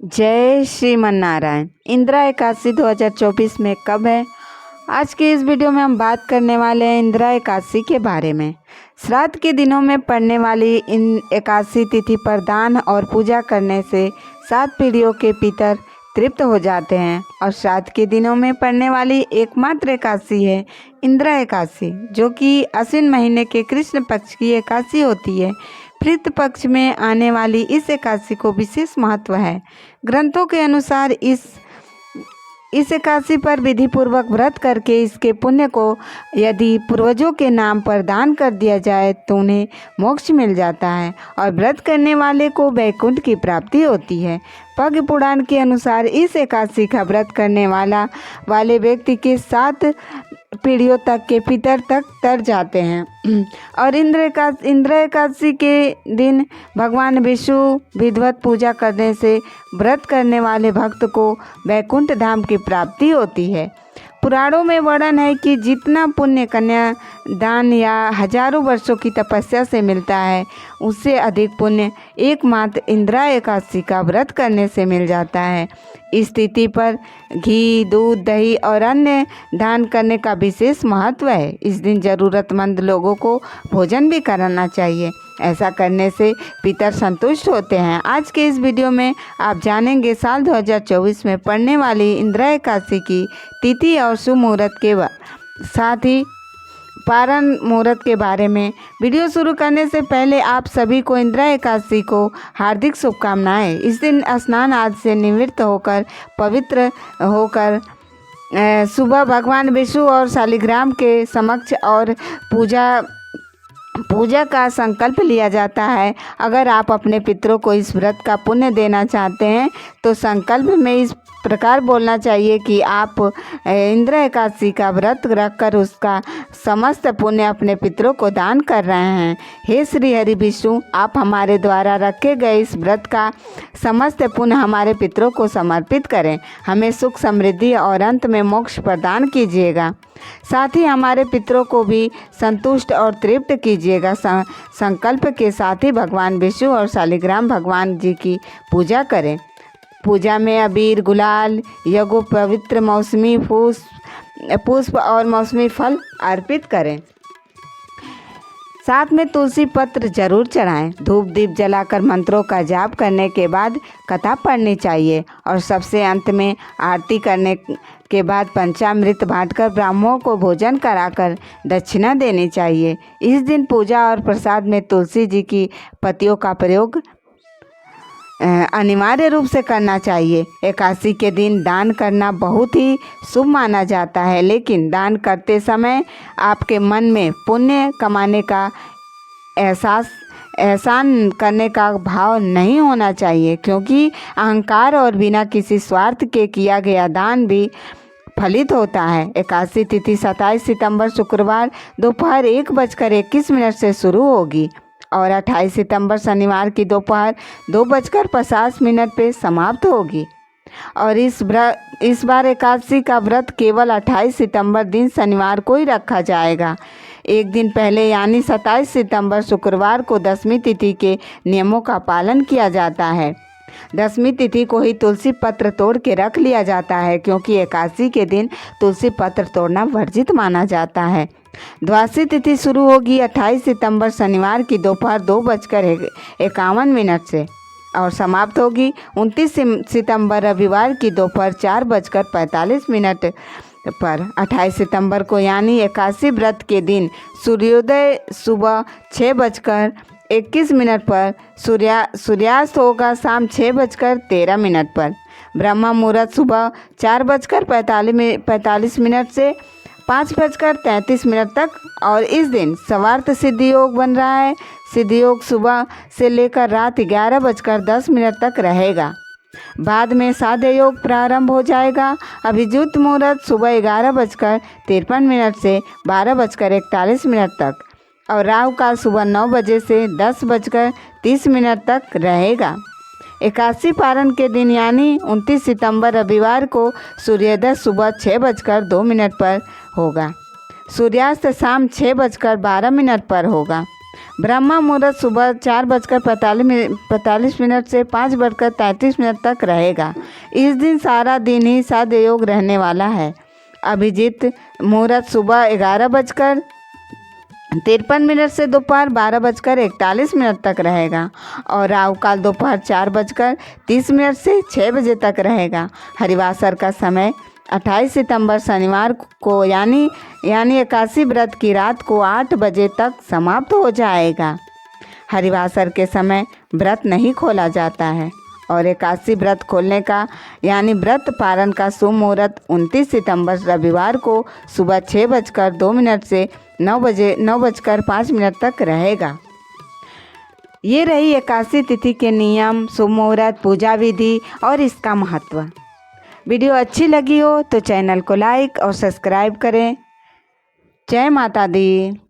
जय श्रीमन नारायण। इंदिरा एकादशी 2024 में कब है? आज की इस वीडियो में हम बात करने वाले हैं इंदिरा एकादशी के बारे में। श्राद्ध के दिनों में पड़ने वाली इन एकादशी तिथि पर दान और पूजा करने से 7 पीढ़ियों के पितर तृप्त हो जाते हैं और श्राद्ध के दिनों में पड़ने वाली एकमात्र एकादशी है इंदिरा एकादशी, जो कि आश्विन महीने के कृष्ण पक्ष की एकादशी होती है। पितृ पक्ष में आने वाली इस एकादशी को विशेष महत्व है। ग्रंथों के अनुसार इस एकादशी पर विधि पूर्वक व्रत करके इसके पुण्य को यदि पूर्वजों के नाम पर दान कर दिया जाए तो उन्हें मोक्ष मिल जाता है और व्रत करने वाले को वैकुंठ की प्राप्ति होती है। पद्म पुराण के अनुसार इस एकादशी का व्रत करने वाले व्यक्ति के 7 पीढ़ियों तक के पितर तक तर जाते हैं। और इंदिरा एकादशी के दिन भगवान विष्णु विधिवत पूजा करने से व्रत करने वाले भक्त को वैकुंठ धाम की प्राप्ति होती है। पुराणों में वर्णन है कि जितना पुण्य कन्या दान या हजारों वर्षों की तपस्या से मिलता है, उससे अधिक पुण्य एकमात्र इंदिरा एकादशी का व्रत करने से मिल जाता है। इस तिथि पर घी, दूध, दही और अन्य दान करने का विशेष महत्व है। इस दिन ज़रूरतमंद लोगों को भोजन भी कराना चाहिए। ऐसा करने से पितर संतुष्ट होते हैं। आज के इस वीडियो में आप जानेंगे साल 2024 में पड़ने वाली इंदिरा एकादशी की तिथि और शुभ मुहूर्त के साथ ही पारण मुहूर्त के बारे में। वीडियो शुरू करने से पहले आप सभी को इंदिरा एकादशी को हार्दिक शुभकामनाएं। इस दिन स्नान आदि से निवृत्त होकर पवित्र होकर सुबह भगवान विष्णु और शालिग्राम के समक्ष और पूजा का संकल्प लिया जाता है। अगर आप अपने पितरों को इस व्रत का पुण्य देना चाहते हैं तो संकल्प में इस प्रकार बोलना चाहिए कि आप इंदिरा एकादशी का व्रत रखकर उसका समस्त पुण्य अपने पितरों को दान कर रहे हैं। हे श्री हरि विष्णु, आप हमारे द्वारा रखे गए इस व्रत का समस्त पुण्य हमारे पितरों को समर्पित करें। हमें सुख, समृद्धि और अंत में मोक्ष प्रदान कीजिएगा। साथ ही हमारे पितरों को भी संतुष्ट और तृप्त कीजिएगा। संकल्प के साथ ही भगवान विष्णु और शालिग्राम भगवान जी की पूजा करें। पूजा में अबीर, गुलाल, यज्ञ, पवित्र मौसमी पुष्प और मौसमी फल अर्पित करें। साथ में तुलसी पत्र जरूर चढ़ाएं। धूप दीप जलाकर मंत्रों का जाप करने के बाद कथा पढ़नी चाहिए और सबसे अंत में आरती करने के बाद पंचामृत बांटकर ब्राह्मणों को भोजन कराकर दक्षिणा देनी चाहिए। इस दिन पूजा और प्रसाद में तुलसी जी की पत्तियों का प्रयोग अनिवार्य रूप से करना चाहिए। एकादशी के दिन दान करना बहुत ही शुभ माना जाता है, लेकिन दान करते समय आपके मन में पुण्य कमाने का एहसान करने का भाव नहीं होना चाहिए, क्योंकि अहंकार और बिना किसी स्वार्थ के किया गया दान भी फलित होता है। एकादशी तिथि 27 सितंबर शुक्रवार दोपहर 1:21 से शुरू होगी और 28 सितंबर शनिवार की दोपहर 2:50 पे समाप्त होगी। और इस बार एकादशी का व्रत केवल 28 सितंबर दिन शनिवार को ही रखा जाएगा। एक दिन पहले यानी 27 सितंबर शुक्रवार को दशमी तिथि के नियमों का पालन किया जाता है। दशमी तिथि को ही तुलसी पत्र तोड़ के रख लिया जाता है, क्योंकि एकादशी के दिन तुलसी पत्र तोड़ना वर्जित माना जाता है। द्वादशी तिथि शुरू होगी 28 सितंबर शनिवार की दोपहर 2:51 से और समाप्त होगी 29 सितंबर रविवार की दोपहर 4:45 पर। 28 सितंबर को यानी एकादशी व्रत के दिन सूर्योदय सुबह 6:21 पर, सूर्यास्त होगा शाम 6:13 पर। ब्रह्म मुहूर्त सुबह 4:45 से 5:33 तक और इस दिन सर्वार्थ सिद्धि योग बन रहा है। सिद्धि योग सुबह से लेकर रात 11:10 तक रहेगा। बाद में साध्य योग प्रारंभ हो जाएगा। अभिजित मुहूर्त सुबह 11:53 से 12:41 तक और राहु काल सुबह 9 बजे से 10:30 तक रहेगा। एकादशी पारण के दिन यानी 29 सितंबर रविवार को सूर्योदय सुबह 6:02 पर होगा। सूर्यास्त शाम 6:12 पर होगा। ब्रह्मा मुहूर्त सुबह 4:45 से 5:33 तक रहेगा। इस दिन सारा दिन ही सदयोग रहने वाला है। अभिजीत मुहूर्त सुबह 11:53 से दोपहर 12:41 तक रहेगा और राहु काल दोपहर 4:30 से 6 बजे तक रहेगा। हरिवासर का समय 28 सितंबर शनिवार को यानी एकादशी व्रत की रात को 8 बजे तक समाप्त हो जाएगा। हरिवासर के समय व्रत नहीं खोला जाता है और एकादशी व्रत खोलने का यानी व्रत पारण का शुभ मुहूर्त 29 सितंबर रविवार को सुबह 6:02 से 9:05 तक रहेगा। ये रही एकादशी तिथि के नियम, शुभ मुहूर्त, पूजा विधि और इसका महत्व। वीडियो अच्छी लगी हो तो चैनल को लाइक और सब्सक्राइब करें। जय माता दी।